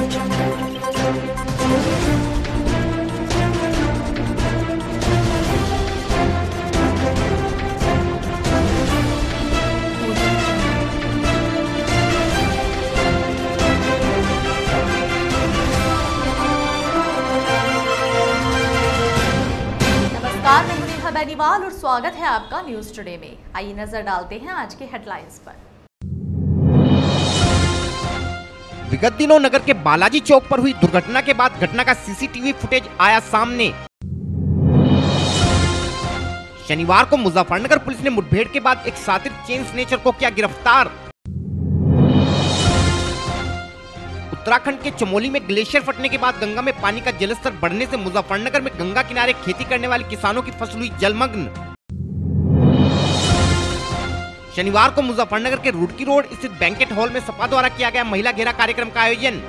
मैं बेनीवाल और स्वागत है आपका न्यूज टुडे में। आइए नजर डालते हैं आज के हेडलाइंस पर। विगत दिनों नगर के बालाजी चौक पर हुई दुर्घटना के बाद घटना का सीसीटीवी फुटेज आया सामने। शनिवार को मुजफ्फरनगर पुलिस ने मुठभेड़ के बाद एक शातिर चेन स्नेचर को किया गिरफ्तार। उत्तराखंड के चमोली में ग्लेशियर फटने के बाद गंगा में पानी का जलस्तर बढ़ने से मुजफ्फरनगर में गंगा किनारे खेती करने वाले किसानों की फसल हुई जलमग्न। शनिवार को मुजफ्फरनगर के रुड़की रोड स्थित बैंकेट हॉल में सपा द्वारा किया गया महिला घेरा कार्यक्रम का आयोजन।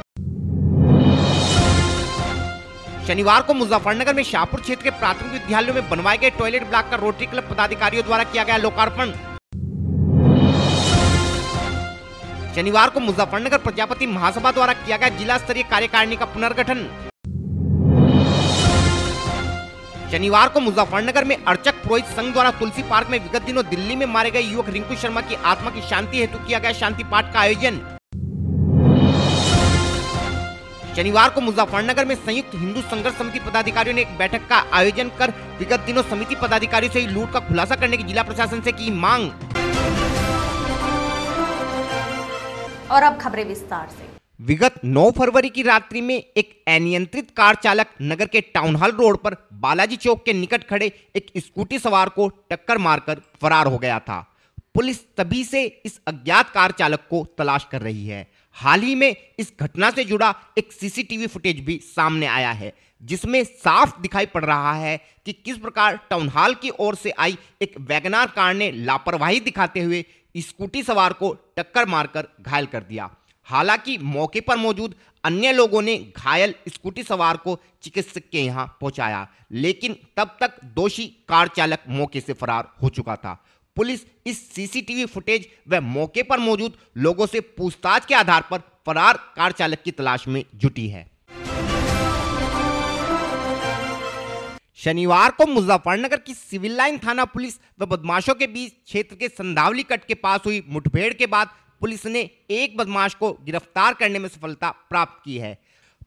शनिवार को मुजफ्फरनगर में शाहपुर क्षेत्र के प्राथमिक विद्यालयों में बनवाए गए टॉयलेट ब्लॉक का रोटरी क्लब पदाधिकारियों द्वारा किया गया लोकार्पण। शनिवार को मुजफ्फरनगर प्रजापति महासभा द्वारा किया गया जिला स्तरीय कार्यकारिणी का पुनर्गठन। शनिवार को मुजफ्फरनगर में अर्चक पुरोहित संघ द्वारा तुलसी पार्क में विगत दिनों दिल्ली में मारे गए युवक रिंकू शर्मा की आत्मा की शांति हेतु किया गया शांति पाठ का आयोजन। शनिवार को मुजफ्फरनगर में संयुक्त हिंदू संघर्ष समिति पदाधिकारियों ने एक बैठक का आयोजन कर विगत दिनों समिति पदाधिकारियों से लूट का खुलासा करने की जिला प्रशासन से की मांग। और अब खबरें विस्तार से। विगत 9 फरवरी की रात्रि में एक अनियंत्रित कार चालक नगर के टाउन हॉल रोड पर बालाजी चौक के निकट खड़े एक स्कूटी सवार को टक्कर मारकर फरार हो गया था। पुलिस तभी से इस अज्ञात कार चालक को तलाश कर रही है। हाल ही में इस घटना से जुड़ा एक सीसीटीवी फुटेज भी सामने आया है, जिसमें साफ दिखाई पड़ रहा है कि किस प्रकार टाउन हॉल की ओर से आई एक वैगनार कार ने लापरवाही दिखाते हुए स्कूटी सवार को टक्कर मारकर घायल कर दिया। हालांकि मौके पर मौजूद अन्य लोगों ने घायल स्कूटी सवार को चिकित्सक के यहां पहुंचाया, लेकिन तब तक दोषी कार चालक मौके से फरार हो चुका था। पुलिस इस सीसीटीवी फुटेज व मौके पर मौजूद लोगों से पूछताछ के आधार पर फरार कार चालक की तलाश में जुटी है। शनिवार को मुजफ्फरनगर की सिविल लाइन थाना पुलिस व बदमाशों के बीच क्षेत्र के संधावली कट के पास हुई मुठभेड़ के बाद पुलिस ने एक बदमाश को गिरफ्तार करने में सफलता प्राप्त की है।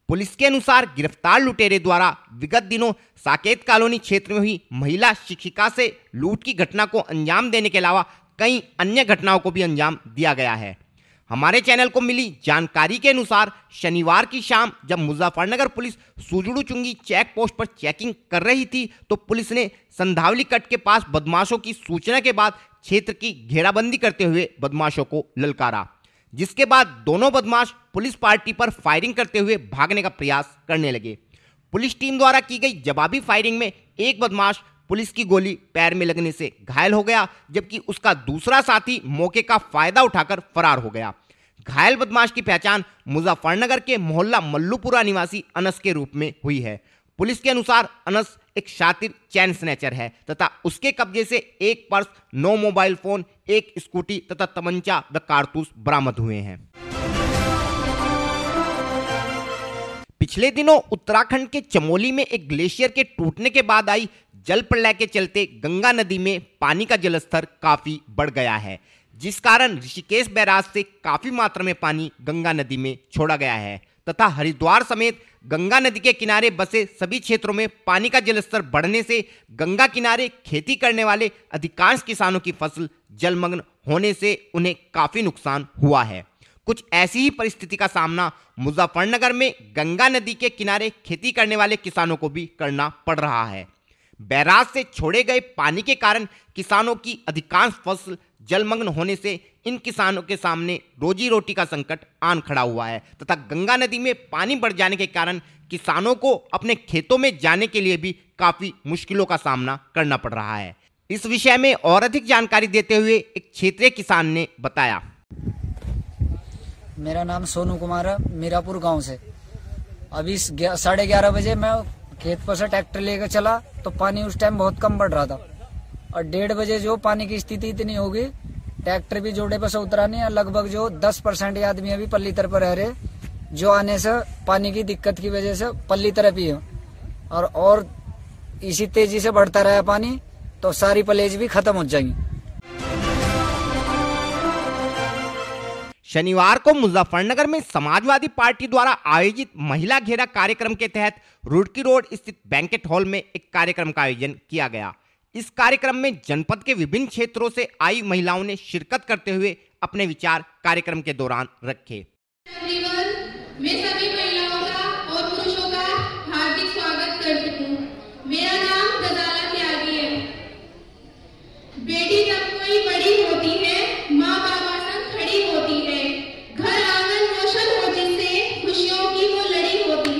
पुलिस के अनुसार गिरफ्तार लुटेरे द्वारा विगत दिनों साकेत कॉलोनी क्षेत्र में हुई महिला शिक्षिका से लूट की घटना को अंजाम देने के अलावा कई अन्य घटनाओं को भी अंजाम दिया गया है। हमारे चैनल को मिली जानकारी के अनुसार शनिवार की शाम जब मुजफ्फरनगर पुलिस सुजड़ू चुंगी चेक पोस्ट पर चेकिंग कर रही थी तो पुलिस ने संधावली कट के पास बदमाशों की सूचना के बाद क्षेत्र की घेराबंदी करते हुए बदमाशों को ललकारा, जिसके बाद दोनों बदमाश पुलिस पार्टी पर फायरिंग करते हुए भागने का प्रयास करने लगे। पुलिस टीम द्वारा की गई जवाबी फायरिंग में एक बदमाश पुलिस की गोली पैर में लगने से घायल हो गया, जबकि उसका दूसरा साथी मौके का फायदा उठाकर फरार हो गया। घायल बदमाश की पहचान मुजफ्फरनगर के मोहल्ला मल्लूपुरा निवासी अनस के रूप में हुई है। पुलिस के अनुसार अनस एक शातिर चैन स्नैचर है तथा उसके कब्जे से एक पर्स, 9 मोबाइल फोन, एक स्कूटी तथा तमंचा व कारतूस बरामद हुए हैं। पिछले दिनों उत्तराखंड के चमोली में एक ग्लेशियर के टूटने के बाद आई जल प्रलय के चलते गंगा नदी में पानी का जलस्तर काफी बढ़ गया है, जिस कारण ऋषिकेश बैराज से काफी मात्रा में पानी गंगा नदी में छोड़ा गया है तथा हरिद्वार समेत गंगा नदी के किनारे बसे सभी क्षेत्रों में पानी का जलस्तर बढ़ने से गंगा किनारे खेती करने वाले अधिकांश किसानों की फसल जलमग्न होने से उन्हें काफी नुकसान हुआ है। कुछ ऐसी ही परिस्थिति का सामना मुजफ्फरनगर में गंगा नदी के किनारे खेती करने वाले किसानों को भी करना पड़ रहा है। बैराज से छोड़े गए पानी के कारण किसानों की अधिकांश फसल जलमग्न होने से इन किसानों के सामने रोजी रोटी का संकट आन खड़ा हुआ है तथा गंगा नदी में पानी बढ़ जाने के कारण किसानों को अपने खेतों में जाने के लिए भी काफी मुश्किलों का सामना करना पड़ रहा है। इस विषय में और अधिक जानकारी देते हुए एक क्षेत्रीय किसान ने बताया। मेरा नाम सोनू कुमार है, मीरापुर गांव से। अभी 11:30 बजे मैं खेत पर से ट्रैक्टर लेकर चला तो पानी उस टाइम बहुत कम बढ़ रहा था और 1:30 बजे जो पानी की स्थिति इतनी होगी, ट्रैक्टर भी जोड़े पर से उतरा नहीं है। लगभग जो 10% आदमी अभी पल्लीतर पर रह रहे, जो आने से पानी की दिक्कत की वजह से पल्ली तरफ ही है, और इसी तेजी से बढ़ता रहा पानी तो सारी पलेज भी खत्म हो जाएंगी। शनिवार को मुजफ्फरनगर में समाजवादी पार्टी द्वारा आयोजित महिला घेरा कार्यक्रम के तहत रुड़की रोड स्थित बैंकेट हॉल में एक कार्यक्रम का आयोजन किया गया। इस कार्यक्रम में जनपद के विभिन्न क्षेत्रों से आई महिलाओं ने शिरकत करते हुए अपने विचार कार्यक्रम के दौरान रखे। मैं सभी महिलाओं का और पुरुषों का हार्दिक स्वागत करती हूँ। मेरा नाम गजाला त्यागी है। बेटी जब कोई बड़ी होती है, माँ बाबा संग खड़ी होती है, घर आंगन रोशन हो जिससे खुशियों की वो लड़ी होती है।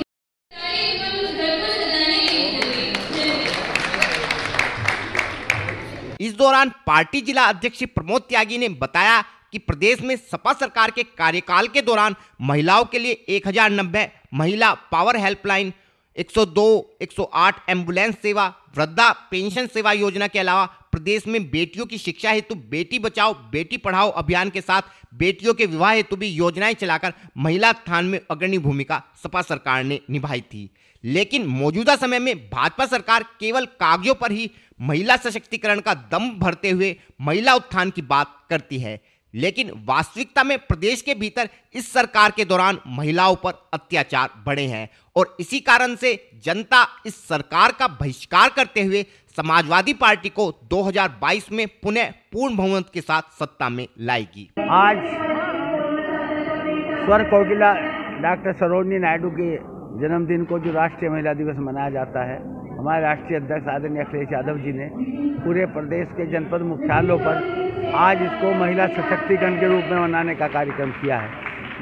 इस दौरान पार्टी जिला अध्यक्ष प्रमोद त्यागी ने बताया कि प्रदेश में सपा सरकार के कार्यकाल के दौरान महिलाओं के लिए 1090 महिला पावर हेल्पलाइन, 102, 108 एम्बुलेंस सेवा, वृद्धा पेंशन सेवा योजना के अलावा प्रदेश में बेटियों की शिक्षा हेतु बेटी बचाओ बेटी पढ़ाओ अभियान के साथ बेटियों के विवाह हेतु भी योजनाएं चलाकर महिला उत्थान में अग्रणी भूमिका सपा सरकार ने निभाई थी। लेकिन मौजूदा समय में भाजपा सरकार केवल कागजों पर ही महिला सशक्तिकरण का दम भरते हुए महिला उत्थान की बात करती है, लेकिन वास्तविकता में प्रदेश के भीतर इस सरकार के दौरान महिलाओं पर अत्याचार बढ़े हैं और इसी कारण से जनता इस सरकार का बहिष्कार करते हुए समाजवादी पार्टी को 2022 में पुनः पूर्ण बहुमत के साथ सत्ता में लाएगी। आज स्वर कोकिला डॉक्टर सरोजिनी नायडू के जन्मदिन को जो राष्ट्रीय महिला दिवस मनाया जाता है, हमारे राष्ट्रीय अध्यक्ष आदरणीय अखिलेश यादव जी ने पूरे प्रदेश के जनपद मुख्यालयों पर आज इसको महिला सशक्तिकरण के रूप में मनाने का कार्यक्रम किया है।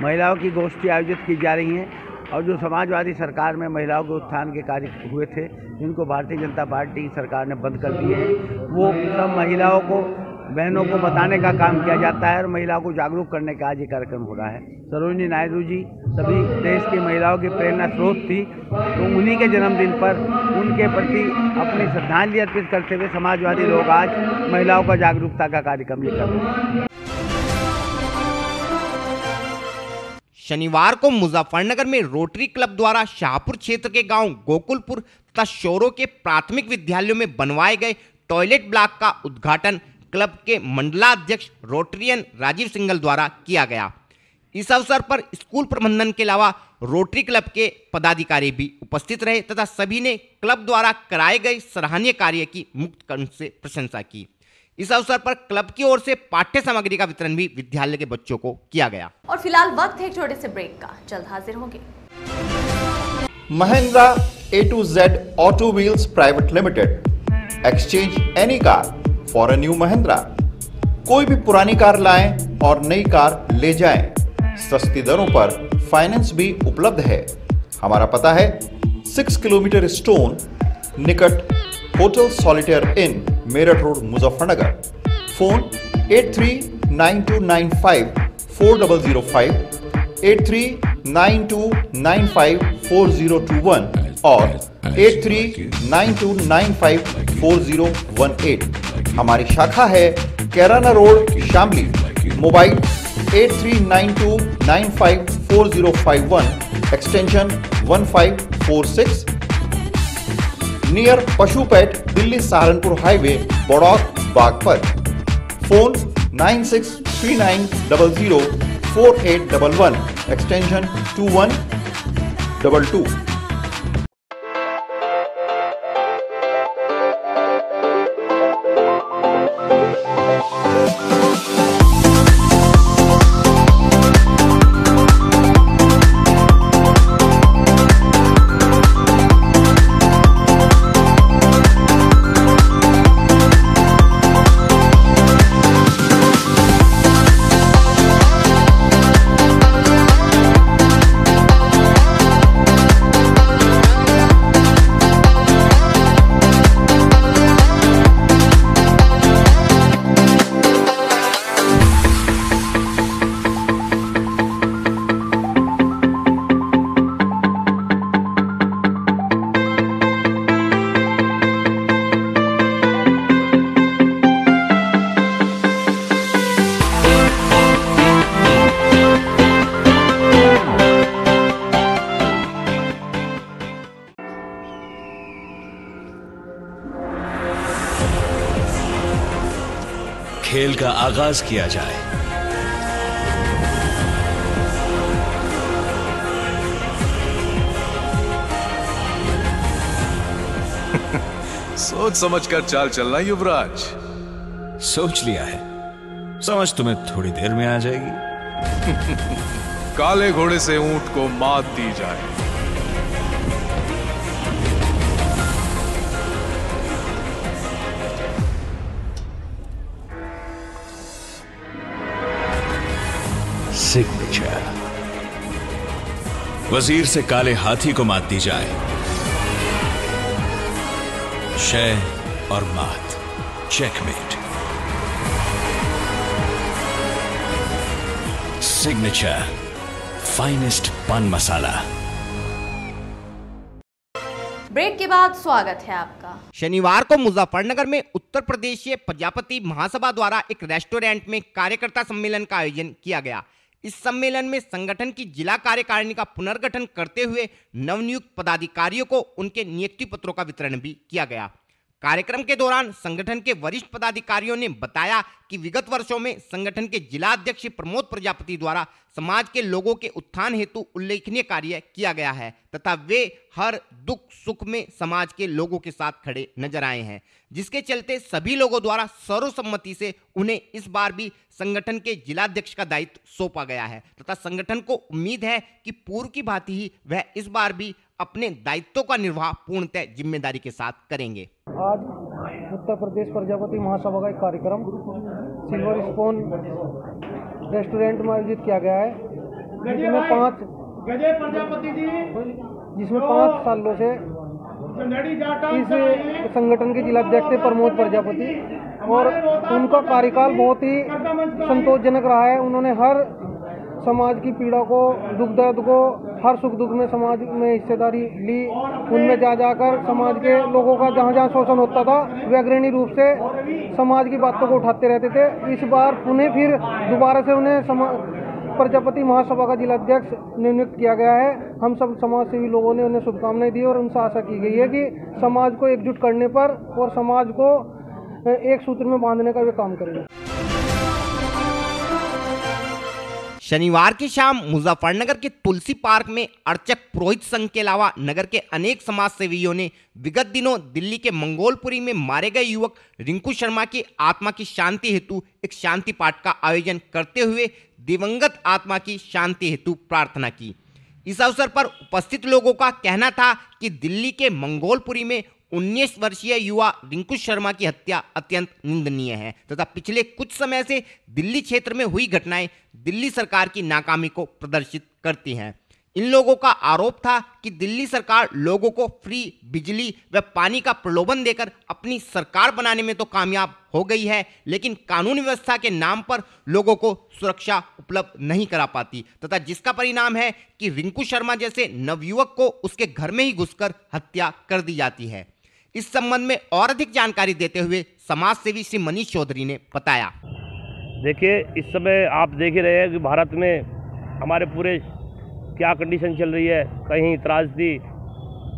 महिलाओं की गोष्ठी आयोजित की जा रही हैं और जो समाजवादी सरकार में महिलाओं के उत्थान के कार्य हुए थे, जिनको भारतीय जनता पार्टी सरकार ने बंद कर दिए हैं, वो सब महिलाओं को, बहनों को बताने का काम किया जाता है और महिलाओं को जागरूक करने का आज ये कार्यक्रम हो रहा है। सरोजिनी नायडू जी सभी देश की महिलाओं की प्रेरणा स्रोत थी, तो उन्हीं के जन्मदिन पर उनके प्रति अपनी श्रद्धांजलि अर्पित करते हुए समाजवादी लोग आज महिलाओं का जागरूकता का कार्यक्रम ये कर रहे हैं। शनिवार को मुजफ्फरनगर में रोटरी क्लब द्वारा शाहपुर क्षेत्र के गांव गोकुलपुर तथा शोरों के प्राथमिक विद्यालयों में बनवाए गए टॉयलेट ब्लॉक का उद्घाटन क्लब के मंडलाध्यक्ष रोटरियन राजीव सिंघल द्वारा किया गया। इस अवसर पर स्कूल प्रबंधन के अलावा रोटरी क्लब के पदाधिकारी भी उपस्थित रहे तथा सभी ने क्लब द्वारा कराए गए सराहनीय कार्य की मुक्त कंठ से प्रशंसा की। इस अवसर पर क्लब की ओर से पाठ्य सामग्री का वितरण भी विद्यालय के बच्चों को किया गया। और फिलहाल वक्त है एक छोटे से ब्रेक का, जल्द हाजिर होंगे। Mahindra A to Z Auto Wheels Private Limited, exchange any car for a new Mahindra। कोई भी पुरानी कार लाएं और नई कार ले जाएं, सस्ती दरों पर फाइनेंस भी उपलब्ध है। हमारा पता है 6 किलोमीटर स्टोन निकट hotel Solitaire inn Meerut road Muzaffarnagar. Phone 8392954005, 8392954021 और 8392954018। हमारी शाखा है Kairana road Shamli. Mobile 8392954051 extension 1546, near पशुपेट Delhi Saharanpur highway Baraut Baghpat. Phone 9639004811 extension 2122। खेल का आगाज किया जाए। सोच समझकर चाल चलना युवराज। सोच लिया है, समझ तुम्हें थोड़ी देर में आ जाएगी। काले घोड़े से ऊंट को मात दी जाए। सिग्नेचर। वजीर से काले हाथी को मात दी जाए। शय और मात, चेकमेट। सिग्नेचर फाइनेस्ट पान मसाला। ब्रेक के बाद स्वागत है आपका। शनिवार को मुजफ्फरनगर में उत्तर प्रदेशीय प्रजापति महासभा द्वारा एक रेस्टोरेंट में कार्यकर्ता सम्मेलन का आयोजन किया गया। इस सम्मेलन में संगठन की जिला कार्यकारिणी का पुनर्गठन करते हुए नवनियुक्त पदाधिकारियों को उनके नियुक्ति पत्रों का वितरण भी किया गया। कार्यक्रम के दौरान संगठन के वरिष्ठ पदाधिकारियों ने बताया कि विगत वर्षों में संगठन के जिला अध्यक्ष प्रमोद प्रजापति द्वारा समाज के लोगों के उत्थान हेतु उल्लेखनीय कार्य किया गया है तथा वे हर दुख सुख में समाज के लोगों के साथ खड़े नजर आए हैं, जिसके चलते सभी लोगों द्वारा सर्वसम्मति से उन्हें इस बार भी संगठन के जिलाध्यक्ष का दायित्व सौंपा गया है तथा संगठन को उम्मीद है कि पूर्व की भांति ही वह इस बार भी अपने दायित्वों का निर्वाह पूर्णतः जिम्मेदारी के साथ करेंगे। आज उत्तर प्रदेश प्रजापति महासभा का एक कार्यक्रम सिल्वर स्पून रेस्टोरेंट में आयोजित किया गया है, जिसमें 5 सालों से इस संगठन के जिलाध्यक्ष थे प्रमोद प्रजापति और उनका कार्यकाल बहुत ही संतोषजनक रहा है। उन्होंने हर समाज की पीड़ा को, दुख दर्द को, हर सुख दुख में समाज में हिस्सेदारी ली। उनमें जा जाकर समाज के लोगों का जहाँ जहाँ शोषण होता था वे अग्रणी रूप से समाज की बातों को उठाते रहते थे। इस बार पुनः फिर दोबारा से उन्हें प्रजापति महासभा का जिलाध्यक्ष नियुक्त किया गया है। हम सब समाज सेवी लोगों ने उन्हें शुभकामनाएं दी और उनसे आशा की गई है कि समाज को एकजुट करने पर और समाज को एक सूत्र में बांधने का वे काम करेंगे। शनिवार की शाम मुजफ्फरनगर के तुलसी पार्क में अर्चक पुरोहित संघ के अलावा नगर के अनेक समाज सेवियों ने विगत दिनों दिल्ली के मंगोलपुरी में मारे गए युवक रिंकू शर्मा की आत्मा की शांति हेतु एक शांति पाठ का आयोजन करते हुए दिवंगत आत्मा की शांति हेतु प्रार्थना की। इस अवसर पर उपस्थित लोगों का कहना था कि दिल्ली के मंगोलपुरी में 19 वर्षीय युवा रिंकू शर्मा की हत्या अत्यंत निंदनीय है तथा पिछले कुछ समय से दिल्ली क्षेत्र में हुई घटनाएं दिल्ली सरकार की नाकामी को प्रदर्शित करती हैं। इन लोगों का आरोप था कि दिल्ली सरकार लोगों को फ्री बिजली व पानी का प्रलोभन देकर अपनी सरकार बनाने में तो कामयाब हो गई है, लेकिन कानून व्यवस्था के नाम पर लोगों को सुरक्षा उपलब्ध नहीं करा पाती तथा जिसका परिणाम है कि रिंकू शर्मा जैसे नवयुवक को उसके घर में ही घुसकर हत्या कर दी जाती है। इस संबंध में और अधिक जानकारी देते हुए समाज सेवी श्री मनीष चौधरी ने बताया। देखिए, इस समय आप देख ही रहे हैं कि भारत में हमारे पूरे क्या कंडीशन चल रही है। कहीं त्रासदी,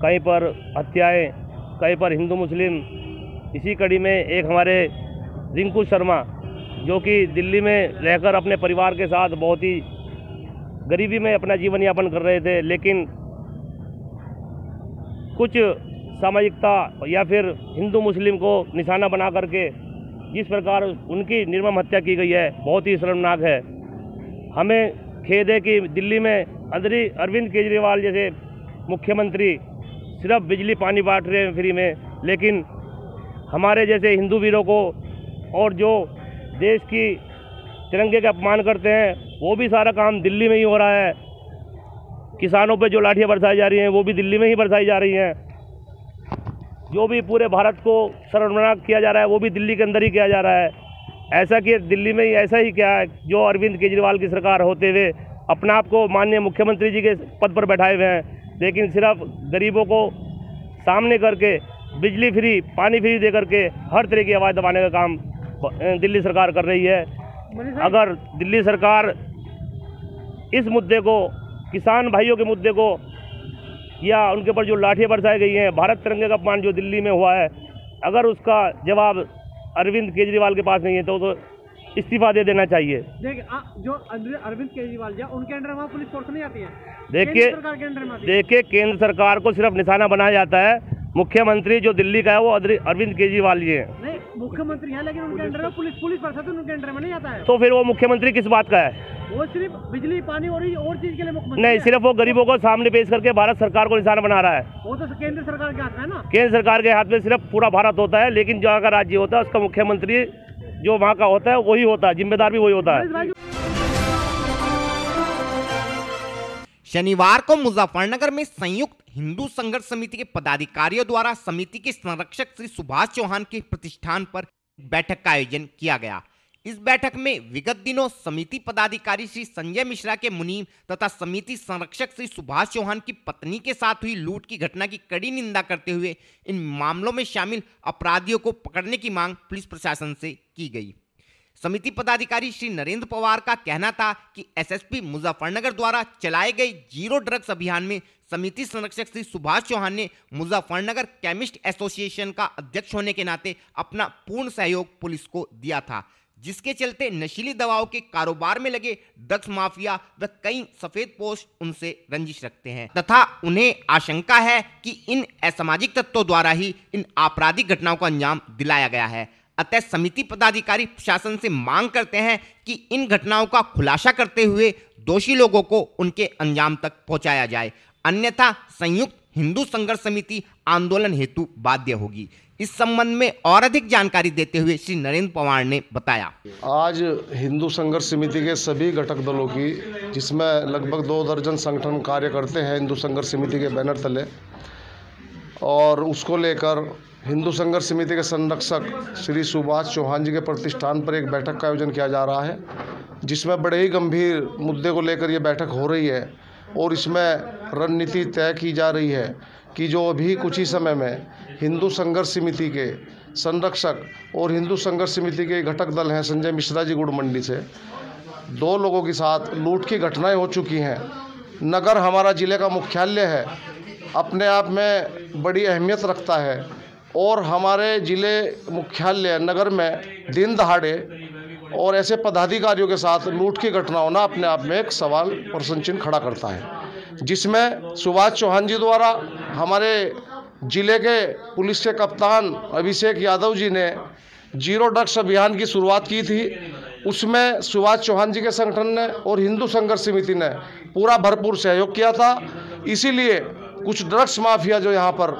कहीं पर हत्याएं, कहीं पर हिंदू मुस्लिम। इसी कड़ी में एक हमारे रिंकू शर्मा जो कि दिल्ली में रहकर अपने परिवार के साथ बहुत ही गरीबी में अपना जीवन यापन कर रहे थे, लेकिन कुछ सामाजिकता या फिर हिंदू मुस्लिम को निशाना बना करके जिस प्रकार उनकी निर्मम हत्या की गई है, बहुत ही शर्मनाक है। हमें खेद है कि दिल्ली में अरविंद केजरीवाल जैसे मुख्यमंत्री सिर्फ बिजली पानी बांट रहे हैं फ्री में, लेकिन हमारे जैसे हिंदू वीरों को और जो देश की तिरंगे का अपमान करते हैं वो भी सारा काम दिल्ली में ही हो रहा है। किसानों पे जो लाठियाँ बरसाई जा रही हैं वो भी दिल्ली में ही बरसाई जा रही हैं। जो भी पूरे भारत को शर्मनाक किया जा रहा है वो भी दिल्ली के अंदर ही किया जा रहा है। ऐसा कि दिल्ली में ही ऐसा ही क्या है, जो अरविंद केजरीवाल की सरकार होते हुए अपने आप को माननीय मुख्यमंत्री जी के पद पर बैठाए हुए हैं, लेकिन सिर्फ गरीबों को सामने करके बिजली फ्री, पानी फ्री दे करके हर तरह की आवाज़ दबाने का काम दिल्ली सरकार कर रही है। अगर दिल्ली सरकार इस मुद्दे को, किसान भाइयों के मुद्दे को, या उनके ऊपर जो लाठियाँ बरसाई गई हैं, भारत तिरंगे का अपमान जो दिल्ली में हुआ है, अगर उसका जवाब अरविंद केजरीवाल के पास नहीं है तो इस्तीफा दे देना चाहिए। देखिए जो अरविंद केजरीवाल जी उनके अंडर वहाँ पुलिस फोर्स नहीं आती है, देखिए केंद्र सरकार को सिर्फ निशाना बनाया जाता है। मुख्यमंत्री जो दिल्ली का है वो अरविंद केजरीवाल जी है। नहीं, मुख्यमंत्री है लेकिन उनके अंडर में पुलिस प्रशासन उनके अंडर में नहीं आता है। तो फिर वो मुख्यमंत्री किस बात का है? वो सिर्फ बिजली पानी और चीज के लिए मुख्यमंत्री नहीं, सिर्फ वो गरीबों को सामने पेश करके भारत सरकार को निशाना बना रहा है। वो तो केंद्र सरकार के हाथ में है ना। केंद्र सरकार के हाथ में सिर्फ पूरा भारत होता है, लेकिन जो अगर राज्य होता है उसका मुख्यमंत्री जो वहाँ का होता है वही होता है, जिम्मेदार भी वही होता है। शनिवार को मुजफ्फरनगर में संयुक्त हिंदू संघर्ष समिति के पदाधिकारियों द्वारा समिति के संरक्षक श्री सुभाष चौहान के प्रतिष्ठान पर बैठक का आयोजन किया गया। इस बैठक में विगत दिनों समिति पदाधिकारी श्री संजय मिश्रा के मुनीम तथा समिति संरक्षक श्री सुभाष चौहान की पत्नी के साथ हुई लूट की घटना की कड़ी निंदा करते हुए इन मामलों में शामिल अपराधियों को पकड़ने की मांग पुलिस प्रशासन से की गई। समिति पदाधिकारी श्री नरेंद्र पवार का कहना था कि एसएसपी मुजफ्फरनगर द्वारा चलाए गए जीरो ड्रग्स अभियान में समिति संरक्षक श्री सुभाष चौहान ने मुजफ्फरनगर केमिस्ट एसोसिएशन का अध्यक्ष होने के नाते अपना पूर्ण सहयोग पुलिस को दिया था, जिसके चलते नशीली दवाओं के कारोबार में लगे ड्रग्स माफिया व कई सफेदपोश उनसे रंजिश रखते हैं तथा उन्हें आशंका है कि इन असामाजिक तत्वों द्वारा ही इन आपराधिक घटनाओं को अंजाम दिलाया गया है। अतः समिति पदाधिकारी प्रशासन से मांग करते हैं कि इन घटनाओं का खुलासा करते हुए दोषी लोगों को उनके अंजाम तक पहुंचाया जाए, अन्यथा संयुक्त हिंदू संघर्ष समिति आंदोलन हेतु बाध्य होगी। इस संबंध में और अधिक जानकारी देते हुए श्री नरेंद्र पवार ने बताया, आज हिंदू संघर्ष समिति के सभी घटक दलों की, जिसमें लगभग 2 दर्जन संगठन कार्य करते हैं हिंदू संघर्ष समिति के बैनर तले, और उसको लेकर हिंदू संघर्ष समिति के संरक्षक श्री सुभाष चौहान जी के प्रतिष्ठान पर एक बैठक का आयोजन किया जा रहा है, जिसमें बड़े ही गंभीर मुद्दे को लेकर ये बैठक हो रही है और इसमें रणनीति तय की जा रही है कि जो अभी कुछ ही समय में हिंदू संघर्ष समिति के संरक्षक और हिंदू संघर्ष समिति के घटक दल हैं संजय मिश्रा जी गुड़ मंडी से, 2 लोगों के साथ लूट की घटनाएं हो चुकी हैं। नगर हमारा ज़िले का मुख्यालय है, अपने आप में बड़ी अहमियत रखता है और हमारे ज़िले मुख्यालय नगर में दिन दहाड़े और ऐसे पदाधिकारियों के साथ लूट की घटना होना अपने आप में एक सवाल प्रश्न चिन्ह खड़ा करता है, जिसमें सुभाष चौहान जी द्वारा हमारे ज़िले के पुलिस के कप्तान अभिषेक यादव जी ने जीरो ड्रग्स अभियान की शुरुआत की थी। उसमें सुभाष चौहान जी के संगठन ने और हिंदू संघर्ष समिति ने पूरा भरपूर सहयोग किया था। इसीलिए कुछ ड्रग्स माफिया जो यहाँ पर,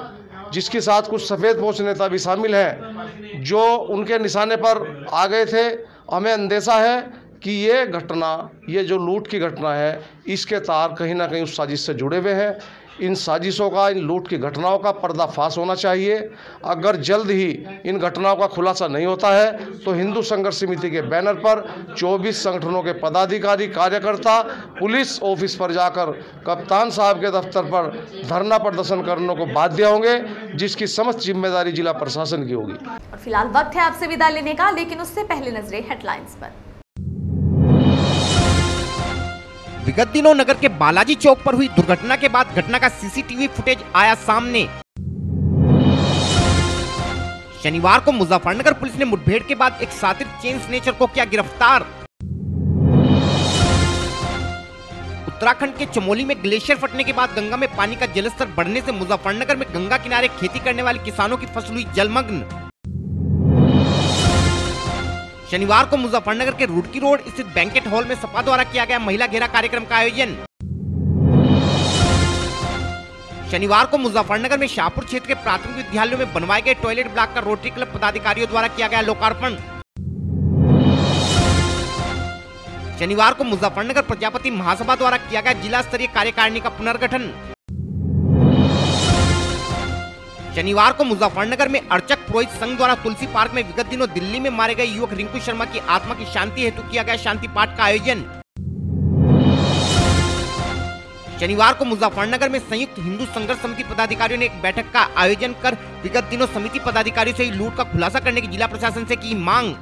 जिसके साथ कुछ सफ़ेदपोश नेता भी शामिल हैं, जो उनके निशाने पर आ गए थे, हमें अंदेशा है कि ये घटना, ये जो लूट की घटना है, इसके तार कहीं ना कहीं उस साजिश से जुड़े हुए हैं। इन साजिशों का, इन लूट की घटनाओं का पर्दाफाश होना चाहिए। अगर जल्द ही इन घटनाओं का खुलासा नहीं होता है तो हिंदू संघर्ष समिति के बैनर पर 24 संगठनों के पदाधिकारी, कार्यकर्ता पुलिस ऑफिस पर जाकर कप्तान साहब के दफ्तर पर धरना प्रदर्शन करने को बाध्य होंगे, जिसकी समस्त जिम्मेदारी जिला प्रशासन की होगी। और फिलहाल वक्त है आपसे विदा लेने का, लेकिन उससे पहले नजरें हेडलाइंस पर। विगत दिनों नगर के बालाजी चौक पर हुई दुर्घटना के बाद घटना का सीसीटीवी फुटेज आया सामने। शनिवार को मुजफ्फरनगर पुलिस ने मुठभेड़ के बाद एक शातिर चेन स्नेचर को किया गिरफ्तार। उत्तराखंड के चमोली में ग्लेशियर फटने के बाद गंगा में पानी का जलस्तर बढ़ने से मुजफ्फरनगर में गंगा किनारे खेती करने वाले किसानों की फसल हुई जलमग्न। शनिवार को मुजफ्फरनगर के रुड़की रोड स्थित बैंकेट हॉल में सपा द्वारा किया गया महिला घेरा कार्यक्रम का आयोजन। शनिवार को मुजफ्फरनगर में शाहपुर क्षेत्र के प्राथमिक विद्यालयों में बनवाए गए टॉयलेट ब्लॉक का रोटरी क्लब पदाधिकारियों द्वारा किया गया लोकार्पण। शनिवार को मुजफ्फरनगर प्रजापति महासभा द्वारा किया गया जिला स्तरीय कार्यकारिणी का पुनर्गठन। शनिवार को मुजफ्फरनगर में अर्चक पुरोहित संघ द्वारा तुलसी पार्क में विगत दिनों दिल्ली में मारे गए युवक रिंकू शर्मा की आत्मा की शांति हेतु किया गया शांति पाठ का आयोजन। शनिवार को मुजफ्फरनगर में संयुक्त हिंदू संघर्ष समिति पदाधिकारियों ने एक बैठक का आयोजन कर विगत दिनों समिति पदाधिकारियों से लूट का खुलासा करने की जिला प्रशासन से की मांग।